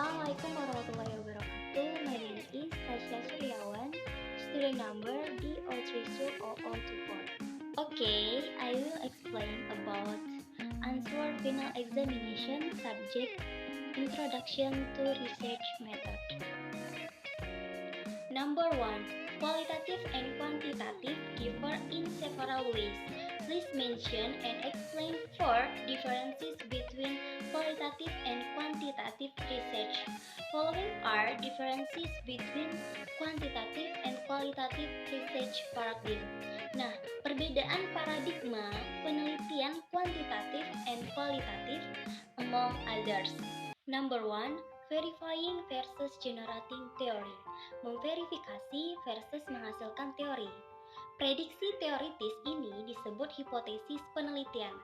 Assalamualaikum warahmatullahi wabarakatuh. My name is Tasya Suryawan, student number D030024. Okay, I will explain about answer final examination subject Introduction to Research Method. Number 1. Qualitative and quantitative differ in several ways. Please mention and explain 4 differences between qualitative and quantitative research. Following are differences between quantitative and qualitative research paradigm. Nah, perbedaan paradigma penelitian kuantitatif and kualitatif among others. Number 1. Verifying versus generating theory. Memverifikasi versus menghasilkan teori. Prediksi teoritis ini disebut hipotesis penelitian.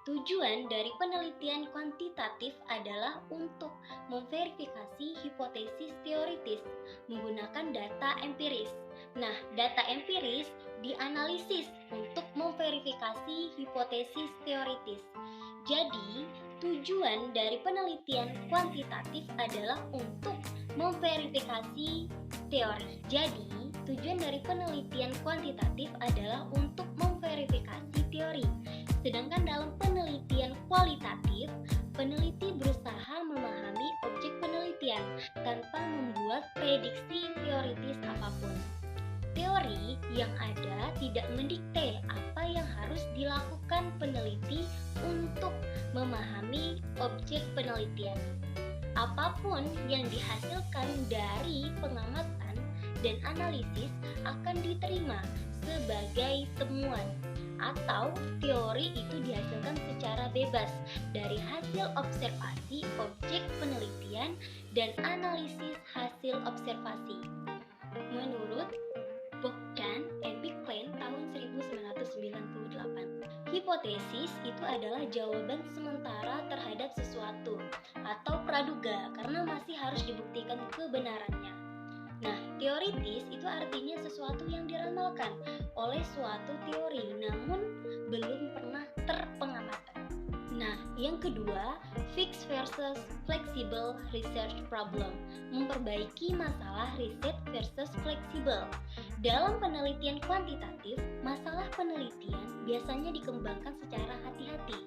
Tujuan dari penelitian kuantitatif adalah untuk memverifikasi hipotesis teoritis menggunakan data empiris. Nah, data empiris dianalisis untuk memverifikasi hipotesis teoritis. Jadi, tujuan dari penelitian kuantitatif adalah untuk memverifikasi teori. Jadi, tujuan dari penelitian kuantitatif adalah untuk memverifikasi teori. Sedangkan dalam penelitian kualitatif, peneliti berusaha memahami objek penelitian tanpa membuat prediksi teoritis apapun. Teori yang ada tidak mendikte apa yang harus dilakukan peneliti untuk memahami objek penelitian. Apapun yang dihasilkan dari pengamatan dan analisis akan diterima sebagai temuan, atau teori itu dihasilkan secara bebas dari hasil observasi objek penelitian dan analisis hasil observasi. Menurut Bogdan and Bicklin tahun 1998, hipotesis itu adalah jawaban sementara terhadap sesuatu atau praduga karena masih harus dibuktikan kebenarannya. Nah, teoritis itu artinya sesuatu yang diramalkan oleh suatu teori namun belum pernah terpengamatan. Nah, yang kedua, fixed versus flexible research problem. Memperbaiki masalah riset versus fleksibel. Dalam penelitian kuantitatif, masalah penelitian biasanya dikembangkan secara hati-hati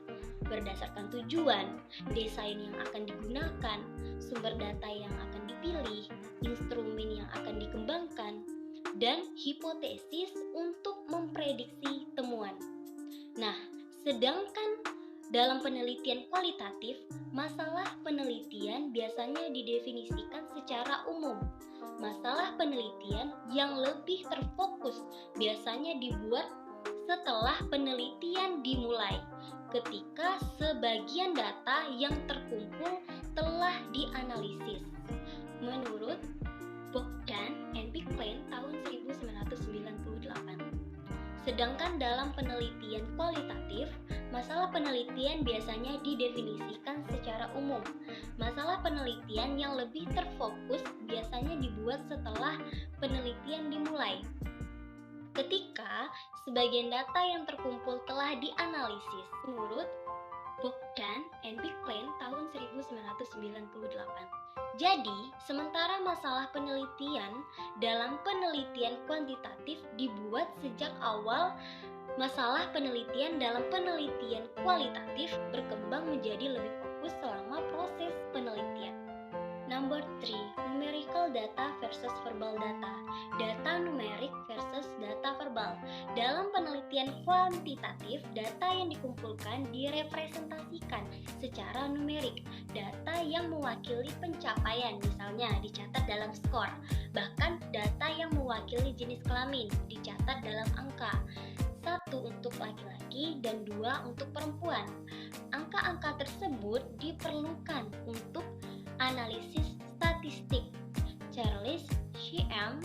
berdasarkan tujuan, desain yang akan digunakan, sumber data yang akan dipilih, instrumen yang akan dikembangkan, dan hipotesis untuk memprediksi temuan. Nah, sedangkan dalam penelitian kualitatif, masalah penelitian biasanya didefinisikan secara umum. Masalah penelitian yang lebih terfokus biasanya dibuat setelah penelitian dimulai, ketika sebagian data yang terkumpul telah dianalisis. Menurut Bogdan and Bicklin tahun 1998. Sedangkan dalam penelitian kualitatif, masalah penelitian biasanya didefinisikan secara umum. Masalah penelitian yang lebih terfokus biasanya dibuat setelah penelitian dimulai, ketika sebagian data yang terkumpul telah dianalisis. Menurut Bogdan and Bicklin tahun 1998. Jadi, sementara masalah penelitian dalam penelitian kuantitatif dibuat sejak awal, masalah penelitian dalam penelitian kualitatif berkembang menjadi lebih fokus selama proses penelitian. Number 3. Numerical data versus verbal data. Data numerik versus data verbal. Dalam penelitian kuantitatif, data yang dikumpulkan direpresentasikan secara numerik. Data yang mewakili pencapaian, misalnya dicatat dalam skor. Bahkan data yang mewakili jenis kelamin dicatat dalam angka. 1 untuk laki-laki dan 2 untuk perempuan. Angka-angka tersebut diperlukan untuk analisis statistik. Charles Schiam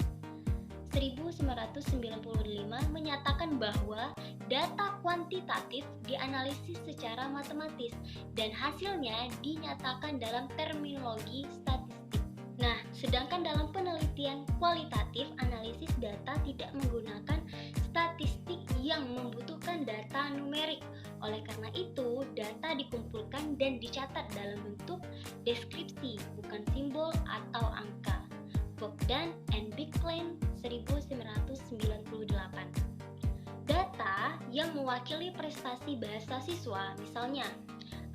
1995 menyatakan bahwa data kuantitatif dianalisis secara matematis dan hasilnya dinyatakan dalam terminologi statistik. Nah, sedangkan dalam penelitian kualitatif, analisis data tidak menggunakan statistik yang membutuhkan data numerik Oleh karena itu, data dikumpulkan dan dicatat dalam bentuk deskripsi, bukan simbol atau angka. Bogdan and Bicklin 1998. Data yang mewakili prestasi bahasa siswa, misalnya,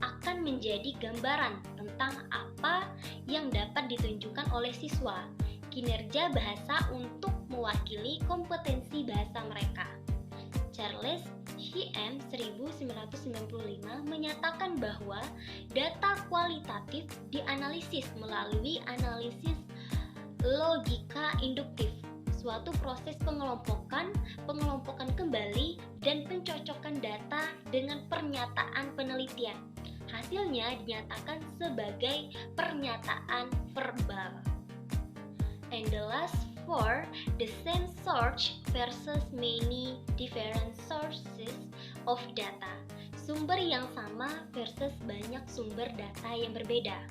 akan menjadi gambaran tentang apa yang dapat ditunjukkan oleh siswa, kinerja bahasa untuk mewakili kompetensi bahasa mereka. Charles H.M. 1995 menyatakan bahwa data kualitatif dianalisis melalui analisis logika induktif, suatu proses pengelompokan kembali, dan pencocokan data dengan pernyataan penelitian. Hasilnya dinyatakan sebagai pernyataan verbal. And the last four, the same source versus many different sources of data. Sumber yang sama versus banyak sumber data yang berbeda.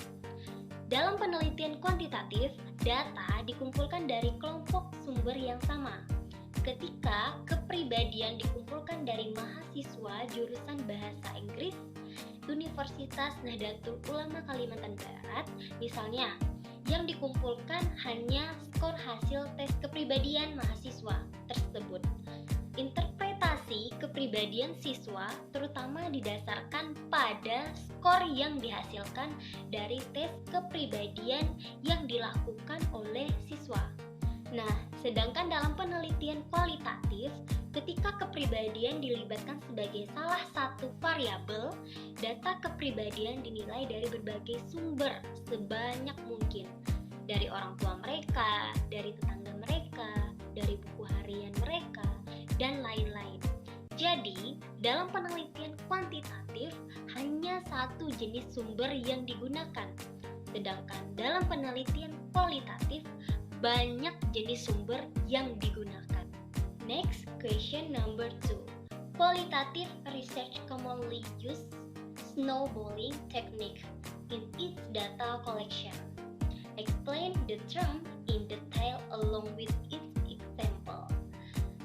Dalam penelitian kuantitatif, data dikumpulkan dari kelompok sumber yang sama. Ketika kepribadian dikumpulkan dari mahasiswa jurusan Bahasa Inggris Universitas Nahdlatul Ulama Kalimantan Barat, misalnya, yang dikumpulkan hanya skor hasil tes kepribadian mahasiswa tersebut. Interpretasi kepribadian siswa terutama didasarkan pada skor yang dihasilkan dari tes kepribadian yang dilakukan oleh siswa. Nah, sedangkan dalam penelitian kualitatif, ketika kepribadian dilibatkan sebagai salah satu variabel, data kepribadian dinilai dari berbagai sumber sebanyak mungkin. Dari orang tua mereka, dari tetangga mereka, dari buku harian mereka, dan lain-lain. Jadi, dalam penelitian kuantitatif, hanya satu jenis sumber yang digunakan. Sedangkan dalam penelitian kualitatif, banyak jenis sumber yang digunakan. Next, question number 2. Qualitative research commonly use snowballing technique in its data collection. Explain the term in detail along with its example.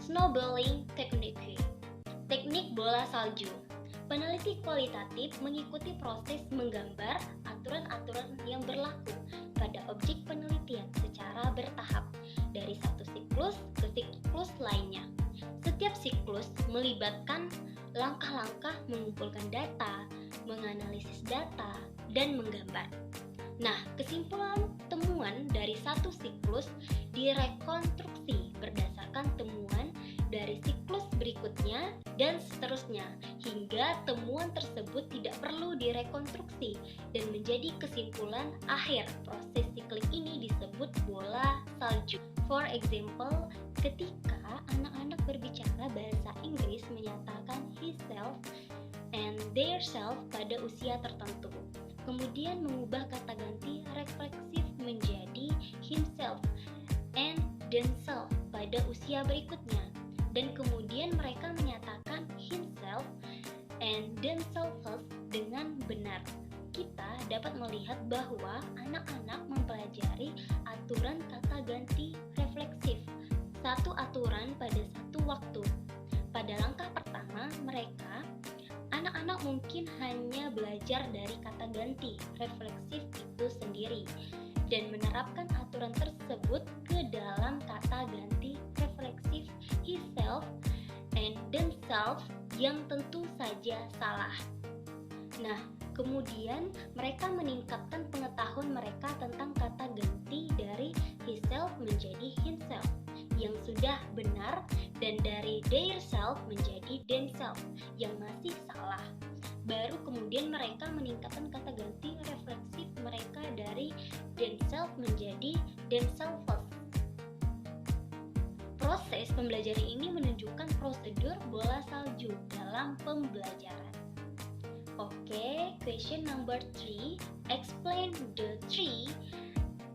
Snowballing technique. Teknik bola salju. Peneliti kualitatif mengikuti proses menggambar aturan-aturan yang berlaku pada objek penelitian secara bertahap dari satu siklus ke siklus lainnya. Setiap siklus melibatkan langkah-langkah mengumpulkan data, menganalisis data, dan menggambar. Nah, kesimpulan temuan dari satu siklus direkonstruksi berdasarkan temuan dari siklus berikutnya dan seterusnya, hingga temuan tersebut tidak perlu direkonstruksi dan menjadi kesimpulan akhir. Proses siklik ini disebut bola salju. For example, ketika anak-anak berbicara bahasa Inggris menyatakan himself and theirself pada usia tertentu, kemudian mengubah kata ganti refleksif menjadi himself and themselves pada usia berikutnya, dan kemudian mereka menyatakan himself and themselves dengan benar. Kita dapat melihat bahwa anak-anak mempelajari aturan kata ganti refleksif, satu aturan pada satu waktu. Pada langkah pertama, anak-anak mungkin hanya belajar dari kata ganti refleksif itu sendiri dan menerapkan aturan tersebut ke dalam kata ganti refleksif himself and themselves yang tentu saja salah. Nah, kemudian mereka meningkatkan pengetahuan mereka tentang kata ganti dari himself menjadi himself yang sudah benar, dan dari theirself menjadi themselves yang masih salah. Baru kemudian mereka meningkatkan kata ganti refleksif mereka dari themselves menjadi themselves. Proses pembelajaran ini menunjukkan prosedur bola salju dalam pembelajaran. Oke, question number 3. Explain the 3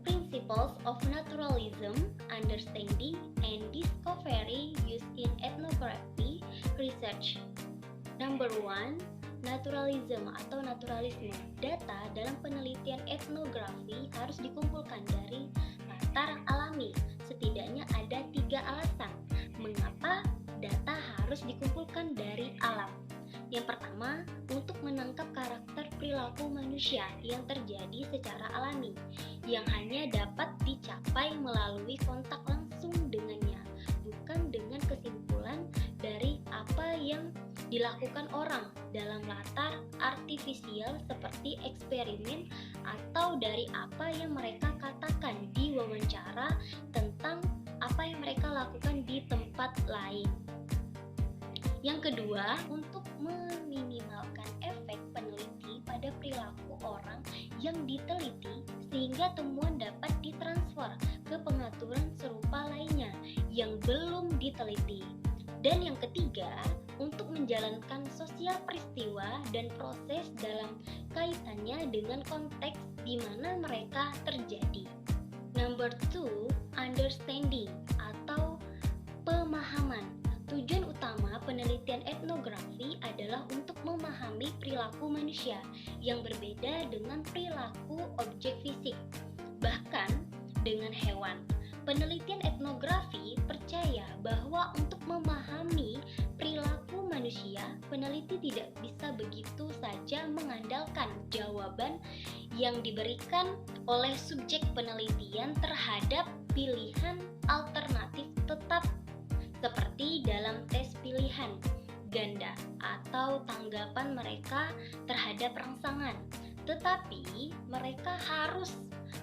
principles of naturalism, understanding, and discovery used in ethnography research. Number 1. Naturalism atau naturalisme. Data dalam penelitian etnografi harus dikumpulkan dari latar alami. Setidaknya ada 3 alasan mengapa data harus dikumpulkan dari alam. Yang pertama, untuk menangkap karakter perilaku manusia yang terjadi secara alami, yang hanya dapat dicapai melalui kontak langsung dengannya, bukan dengan kesimpulan dari apa yang dilakukan orang dalam latar artifisial seperti eksperimen atau dari apa yang mereka katakan di wawancara tentang apa yang mereka lakukan di tempat lain. Yang kedua, untuk meminimalkan efek peneliti pada perilaku orang yang diteliti sehingga temuan dapat ditransfer ke pengaturan serupa lainnya yang belum diteliti. Dan yang ketiga, untuk menjalankan sosial peristiwa dan proses dalam kaitannya dengan konteks di mana mereka terjadi. Number 2, understanding atau pemahaman. Tujuan utama penelitian etnografi adalah untuk memahami perilaku manusia yang berbeda dengan perilaku objek fisik, bahkan dengan hewan. Penelitian etnografi percaya bahwa untuk memahami perilaku manusia, peneliti tidak bisa begitu saja mengandalkan jawaban yang diberikan oleh subjek penelitian terhadap pilihan alternatif tetap seperti dalam tes pilihan ganda atau tanggapan mereka terhadap rangsangan, tetapi mereka harus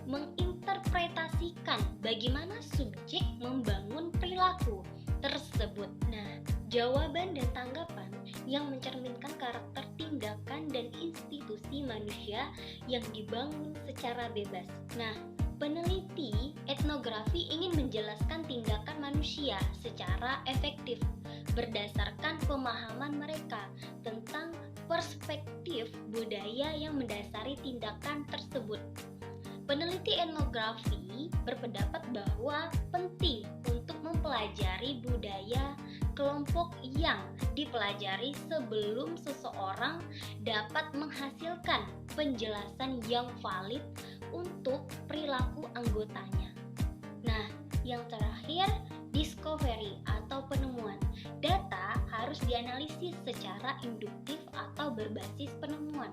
menginterpretasikan bagaimana subjek membangun perilaku tersebut. Nah, jawaban dan tanggapan yang mencerminkan karakter tindakan dan institusi manusia yang dibangun secara bebas. Nah, peneliti etnografi ingin menjelaskan tindakan manusia secara efektif berdasarkan pemahaman mereka tentang perspektif budaya yang mendasari tindakan tersebut. Peneliti etnografi berpendapat bahwa penting untuk mempelajari budaya kelompok yang dipelajari sebelum seseorang dapat menghasilkan penjelasan yang valid untuk perilaku anggotanya. Nah, yang terakhir, discovery atau penemuan. Data harus dianalisis secara induktif atau berbasis penemuan,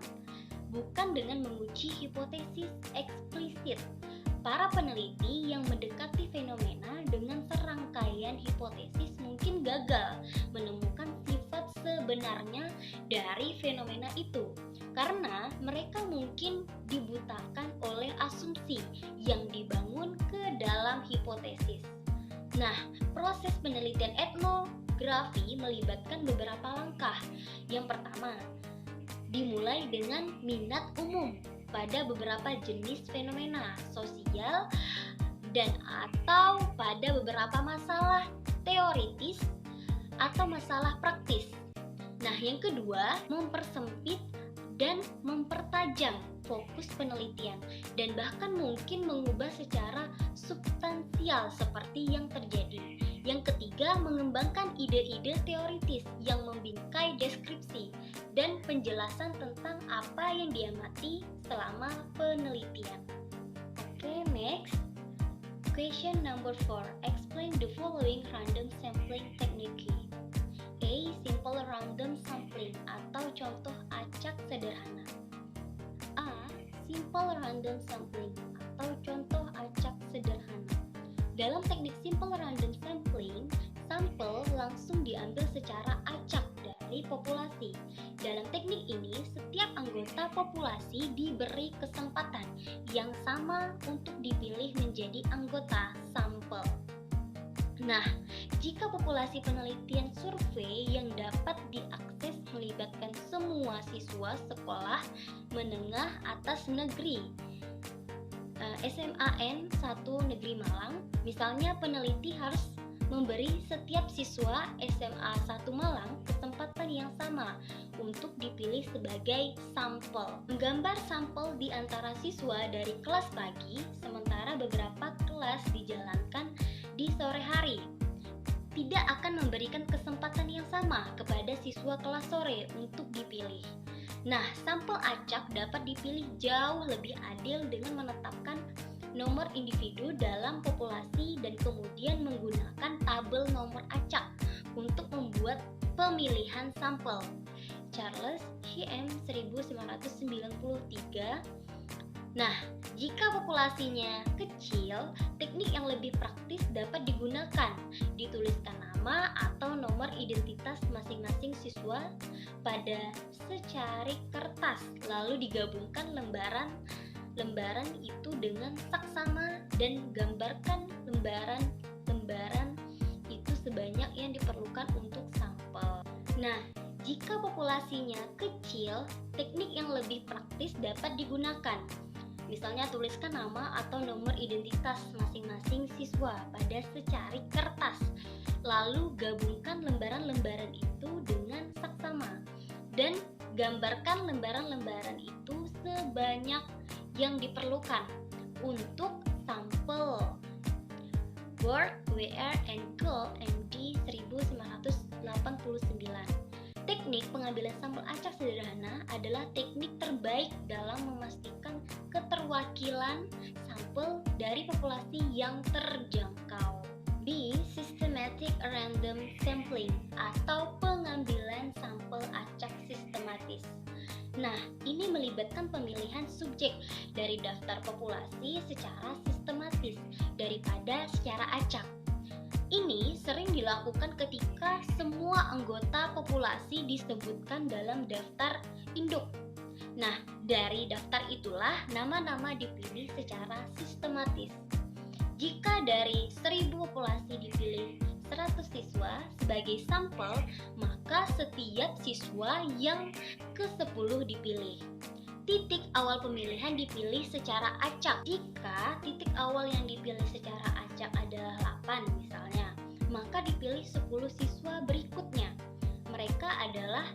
bukan dengan menguji hipotesis eksplisit. Para peneliti yang mendekati fenomena dengan serangkaian hipotesis mungkin gagal menemukan sifat sebenarnya dari fenomena itu, karena mereka mungkin dibutakan oleh asumsi yang dibangun ke dalam hipotesis. Nah, proses penelitian etnografi melibatkan beberapa langkah. Yang pertama, dimulai dengan minat umum pada beberapa jenis fenomena sosial dan atau pada beberapa masalah teoritis atau masalah praktis. Nah, yang kedua, mempersempit dan mempertajam fokus penelitian dan bahkan mungkin mengubah secara substansial seperti yang terjadi. Yang ketiga, mengembangkan ide-ide teoritis yang membingkai deskripsi dan penjelasan tentang apa yang diamati selama penelitian. Oke, next. Question number 4. Explain the following random sampling technique. A. Simple random sampling atau contoh acak sederhana. A. Simple random sampling atau contoh acak sederhana. Dalam teknik simple random sampling, sampel langsung diambil secara acak dari populasi. Dalam teknik ini, setiap anggota populasi diberi kesempatan yang sama untuk dipilih menjadi anggota sampel. Nah, jika populasi penelitian survei yang dapat diakses melibatkan semua siswa sekolah menengah atas negeri, SMAN 1 Negeri Malang, misalnya peneliti harus memberi setiap siswa SMA 1 Malang kesempatan yang sama untuk dipilih sebagai sampel. Menggambar sampel di antara siswa dari kelas pagi, sementara beberapa kelas dijalankan di sore hari, tidak akan memberikan kesempatan yang sama kepada siswa kelas sore untuk dipilih. Nah, sampel acak dapat dipilih jauh lebih adil dengan menetapkan nomor individu dalam populasi dan kemudian menggunakan tabel nomor acak untuk membuat pemilihan sampel. Charles CM 1993. Nah, jika populasinya kecil, teknik yang lebih praktis dapat digunakan. Dituliskan nama atau nomor identitas masing-masing siswa pada secarik kertas, lalu digabungkan lembaran itu dengan saksama dan gambarkan lembaran itu sebanyak yang diperlukan untuk sampel. Nah, jika populasinya kecil, teknik yang lebih praktis dapat digunakan. Misalnya tuliskan nama atau nomor identitas masing-masing siswa pada secarik kertas, lalu gabungkan lembaran-lembaran itu dengan saksama dan gambarkan lembaran-lembaran itu sebanyak yang diperlukan untuk sampel. Work, WR, and Gold MD 1989. Teknik pengambilan sampel acak sederhana adalah teknik terbaik dalam memastikan keterwakilan sampel dari populasi yang terjangkau. B. Systematic random sampling atau pengambilan sampel acak sistematis. Nah, ini melibatkan pemilihan subjek dari daftar populasi secara sistematis daripada secara acak. Ini sering dilakukan ketika semua anggota populasi disebutkan dalam daftar induk. Nah, dari daftar itulah nama-nama dipilih secara sistematis. Jika dari 1000 populasi dipilih 100 siswa sebagai sampel, maka setiap siswa yang ke-10 dipilih. Titik awal pemilihan dipilih secara acak. Jika titik awal yang dipilih secara acak adalah 8 misalnya, maka dipilih 10 siswa berikutnya. Mereka adalah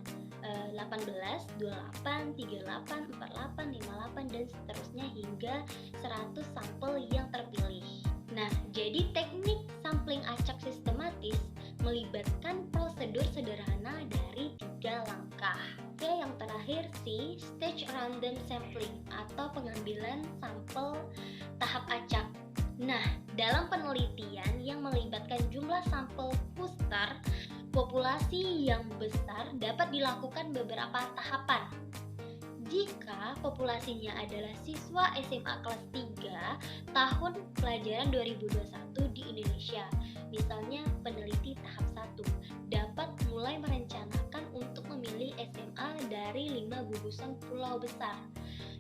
18, 28, 38, 48, 58 dan seterusnya hingga 100 sampel yang terpilih. Nah, jadi teknik sampling acak sistematis melibatkan prosedur sederhana dari 3 langkah. Oke, yang terakhir sih stage random sampling atau pengambilan sampel tahap acak. Nah, dalam penelitian yang melibatkan jumlah sampel puster populasi yang besar dapat dilakukan beberapa tahapan. Jika populasinya adalah siswa SMA kelas 3 tahun pelajaran 2021 di Indonesia, misalnya peneliti tahap 1 dapat mulai merencanakan untuk memilih SMA dari 5 gugusan pulau besar,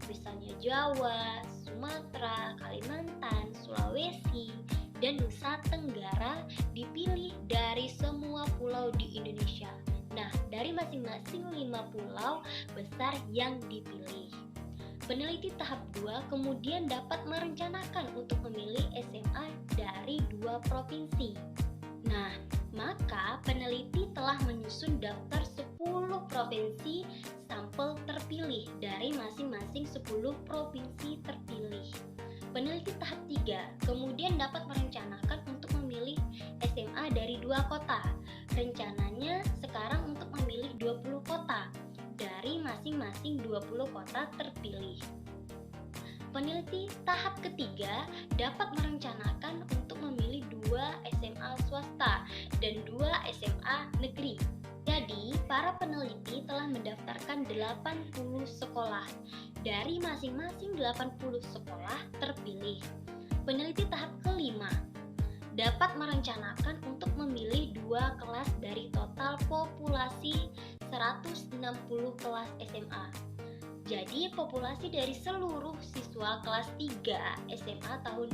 misalnya Jawa, Sumatera, Kalimantan, Sulawesi, dan Nusa Tenggara dipilih dari semua pulau di Indonesia. Nah, dari masing-masing 5 pulau besar yang dipilih. Peneliti tahap 2 kemudian dapat merencanakan untuk memilih SMA dari 2 provinsi. Nah, maka peneliti telah menyusun daftar 10 provinsi sampel terpilih dari masing-masing 10 provinsi terpilih. Peneliti tahap 3 kemudian dapat merencanakan untuk memilih SMA dari 2 kota. Rencananya sekarang untuk memilih 20 kota dari masing-masing 20 kota terpilih. Peneliti tahap ketiga dapat merencanakan untuk memilih 2 SMA swasta dan 2 SMA negeri. Jadi, para peneliti telah mendaftarkan 80 sekolah. Dari masing-masing 80 sekolah terpilih. Peneliti tahap kelima dapat merencanakan untuk memilih 2 kelas dari total populasi 160 kelas SMA. Jadi, populasi dari seluruh siswa kelas 3 SMA tahun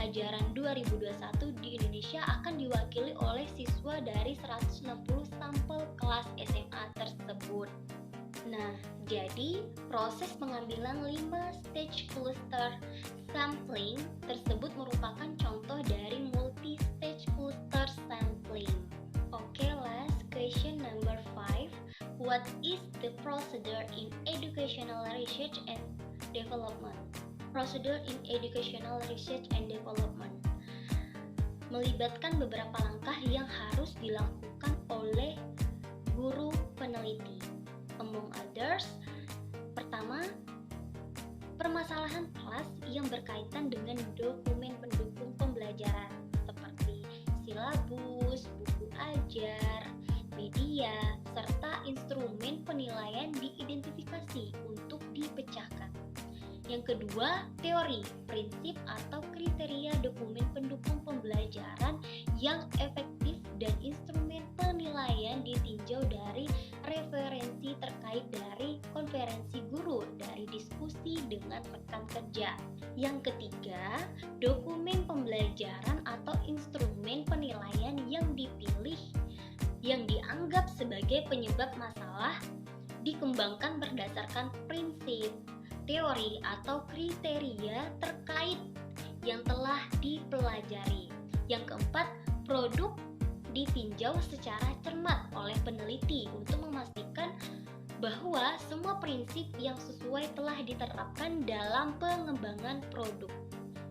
ajaran 2021 di Indonesia akan diwakili oleh siswa dari 160 sampel kelas SMA tersebut. Nah, jadi proses pengambilan 5 stage cluster sampling tersebut merupakan contoh dari multi-stage cluster sampling. Okay, last question number 5. What is the procedure in educational research and development? Procedure in educational research and development melibatkan beberapa langkah yang harus dilakukan oleh guru peneliti. Among others, pertama, permasalahan kelas yang berkaitan dengan dokumen pendukung pembelajaran seperti silabus, buku ajar, media, serta instrumen penilaian penilaian diidentifikasi untuk dipecahkan. Yang kedua, teori, prinsip atau kriteria dokumen pendukung pembelajaran yang efektif dan instrumen penilaian ditinjau dari referensi terkait dari konferensi guru, dari diskusi dengan rekan kerja. Yang ketiga, dokumen pembelajaran atau instrumen penilaian yang dipilih yang dianggap sebagai penyebab masalah dikembangkan berdasarkan prinsip, teori atau kriteria terkait yang telah dipelajari. Yang keempat, produk ditinjau secara cermat oleh peneliti untuk memastikan bahwa semua prinsip yang sesuai telah diterapkan dalam pengembangan produk.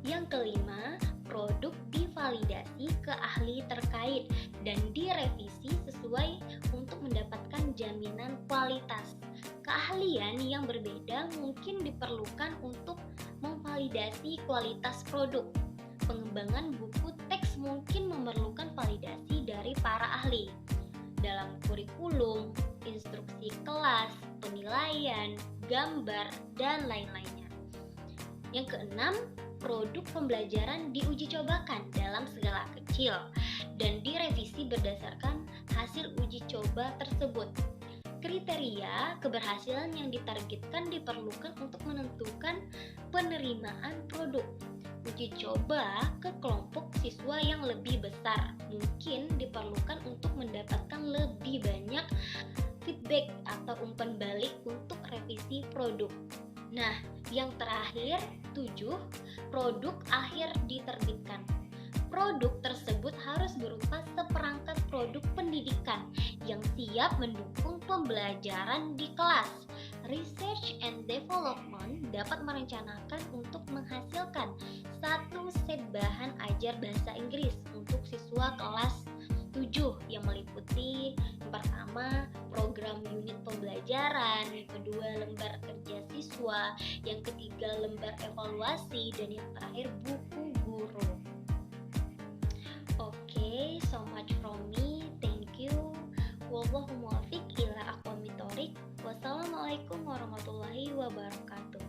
Yang kelima, produk divalidasi ke ahli terkait dan direvisi sesuai untuk mendapatkan jaminan kualitas. Keahlian yang berbeda mungkin diperlukan untuk memvalidasi kualitas produk. Pengembangan buku teks mungkin memerlukan validasi dari para ahli dalam kurikulum, instruksi kelas, penilaian, gambar, dan lain-lainnya. Yang keenam, produk pembelajaran diuji cobakan dalam skala kecil dan direvisi berdasarkan hasil uji coba tersebut. Kriteria keberhasilan yang ditargetkan diperlukan untuk menentukan penerimaan produk. Uji coba ke kelompok siswa yang lebih besar mungkin diperlukan untuk mendapatkan lebih banyak feedback atau umpan balik untuk revisi produk. Nah, yang terakhir, 7, produk akhir diterbitkan. Produk tersebut harus berupa seperangkat produk pendidikan yang siap mendukung pembelajaran di kelas. Research and Development dapat merencanakan untuk menghasilkan satu set bahan ajar bahasa Inggris untuk siswa kelas 7 yang meliputi yang pertama program unit pembelajaran, yang kedua lembar kerja siswa, yang ketiga lembar evaluasi, dan yang terakhir buku guru. Okay, so much from me. Thank you. Wallahu muwaffiq ila aqwamit thoriq. Wassalamualaikum warahmatullahi wabarakatuh.